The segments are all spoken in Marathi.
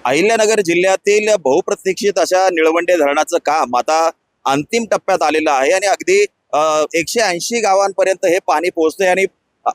अहिल्यानगर जिल्ह्यातील बहुप्रतीक्षित अशा निळवंडे धरणाचं काम आता अंतिम टप्प्यात आलेलं आहे आणि अगदी 180 गावांपर्यंत हे पाणी पोहोचते आणि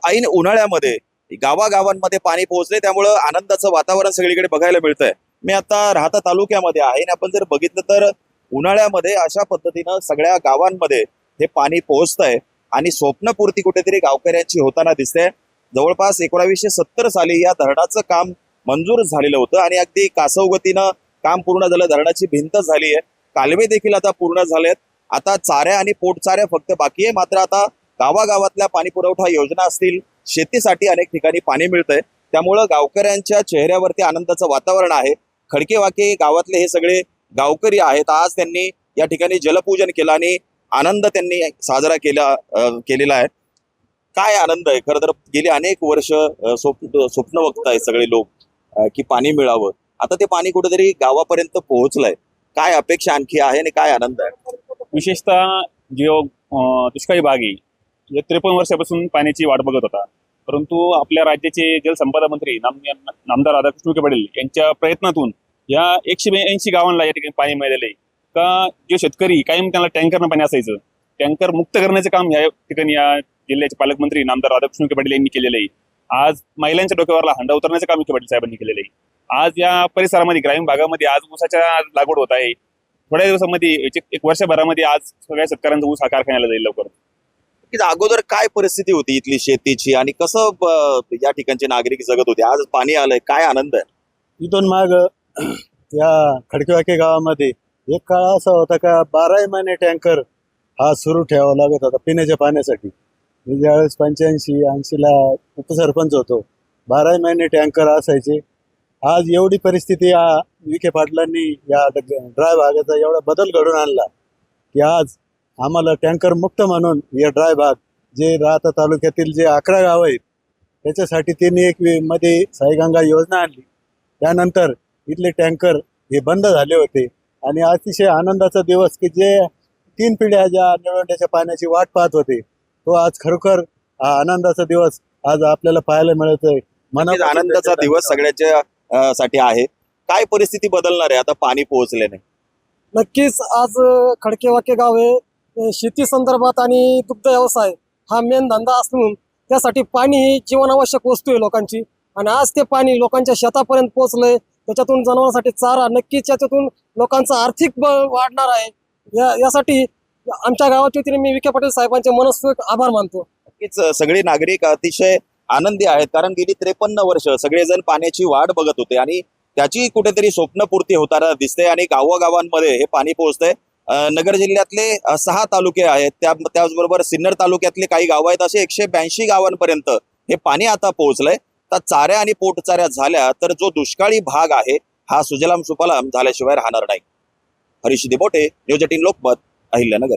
ऐन उन्हाळ्यामध्ये गावागावांमध्ये पाणी पोहोचले, त्यामुळं आनंदाचं वातावरण सगळीकडे बघायला मिळतंय. मी आता राहता तालुक्यामध्ये आहे आणि आपण जर बघितलं तर उन्हाळ्यामध्ये अशा पद्धतीनं सगळ्या गावांमध्ये हे पाणी पोहोचतंय आणि स्वप्नपूर्ती कुठेतरी गावकऱ्यांची होताना दिसते. जवळपास 1970 साली या धरणाचं काम मंजूर झालेलं होतं आणि अगदी कासवगतीनं काम पूर्ण झालं. धरणाची भिंत झाली आहे, कालवे देखील आता पूर्ण झालेत. आता चाऱ्या आणि पोटचाऱ्या फक्त बाकी आहे. मात्र आता गावागावातल्या पाणी पुरवठा योजना असतील, शेतीसाठी अनेक ठिकाणी पाणी मिळतंय, त्यामुळं गावकऱ्यांच्या चेहऱ्यावरती आनंदाचं वातावरण आहे. खडकेवाके गावातले हे सगळे गावकरी आहेत. आज त्यांनी या ठिकाणी जलपूजन केलं आणि आनंद त्यांनी साजरा केलेला आहे. काय आनंद आहे. खरं तर गेली अनेक वर्ष स्वप्न बघताय सगळे लोक की पाणी मिळावं. आता ते पाणी कुठेतरी गावापर्यंत पोहोचलंय. काय अपेक्षा आणखी आहे आणि काय आनंद आहे. विशेषतः जो दुष्काळी भाग आहे, 53 वर्षापासून पाण्याची वाट बघत होता, परंतु आपल्या राज्याचे जलसंपदा मंत्री नामदार राधाकृष्ण विखे पाटील यांच्या प्रयत्नातून या 180 गावांना या ठिकाणी पाणी मिळालेलं आहे. का जे शेतकरी कायम त्यांना टँकरनं पाणी असायचं, टँकर मुक्त करण्याचं काम या ठिकाणी या जिल्ह्याचे पालकमंत्री नामदार राधाकृष्ण विखे पाटील यांनी केलेलं आहे. आज महिलांच्या डोक्यावरला हंडा उतरण्याचं काम विखे पाटील साहेबांनी केलेलं आहे. आज या परिसरामध्ये ग्रामीण भागामध्ये आज ऊसाच्या लागवड होत आहे. थोड्या दिवसामध्ये एक वर्षभरामध्ये आज सगळ्या शेतकऱ्यांचा ऊस हा कारखान्याला जाईल लवकर. अगोदर काय परिस्थिती होती इथली शेतीची आणि कसं या ठिकाणचे नागरिक जगत होते. आज पाणी आलंय, काय आनंद आहे. इथून माग या खडकेवाके गावामध्ये एक काळ असा होता का 12 महिने टँकर हा सुरू ठेवावा लागत होता पिण्याच्या पाण्यासाठी. मी ज्यावेळेस 85-80ला उपसरपंच होतो, 12 महिने टँकर असायचे. आज एवढी परिस्थिती या विखे पाटलांनी या ड्राय भागाचा एवढा बदल घडून आणला की आज आम्हाला टँकर मुक्त म्हणून या ड्राय भाग जे राहता तालुक्यातील जे 11 गावं आहेत त्याच्यासाठी त्यांनी एक मध्ये साईगंगा योजना आणली. त्यानंतर इथले टँकर हे बंद झाले होते आणि अतिशय आनंदाचा दिवस की जे 3 पिढ्या ज्या निळवंड्याच्या पाण्याची वाट पाहत होते, तो आज खरोखर आनंदाचा दिवस आज आपल्याला पाहायला मिळतोय. आनंदाचा दिवस सगळ्याच्या साठी आहे. काय परिस्थिती बदलणार आहे आता पाणी पोहोचल्याने. नक्कीच आज खडकेवाके गाव हे शेती संदर्भात आणि दुग्ध व्यवसाय हा मेन धंदा असून त्यासाठी पाणी ही जीवनावश्यक वस्तू आहे लोकांची. आणि आज ते पाणी लोकांच्या शेतापर्यंत पोहोचलंय. त्याच्यातून जनावरांसाठी चारा, नक्कीच त्याच्यातून लोकांचा आर्थिक बळ वाढणार आहे. यासाठी आमच्या गावाच्या वतीने मी विखे पाटील साहेबांचे मनस्वी आभार मानतो. नक्कीच सगळे नागरिक अतिशय आनंदी आहेत, कारण गेली 53 वर्ष सगळेजण पाण्याची वाट बघत होते आणि त्याची कुठेतरी स्वप्नपूर्ती होताना दिसते आणि गावागावांमध्ये हे पाणी पोहोचतंय. नगर जिल्ह्यातले 6 तालुके आहेत, त्याचबरोबर सिन्नर तालुक्यातले काही गाव आहेत, असे 182 गावांपर्यंत हे पाणी आता पोहोचलंय. तर चाऱ्या आणि पोटचाऱ्या झाल्या तर जो दुष्काळी भाग आहे हा सुजलाम सुफलाम झाल्याशिवाय राहणार नाही. हरीश दिबोटे, न्यूज 18 लोकमत, अहिल्यानगर.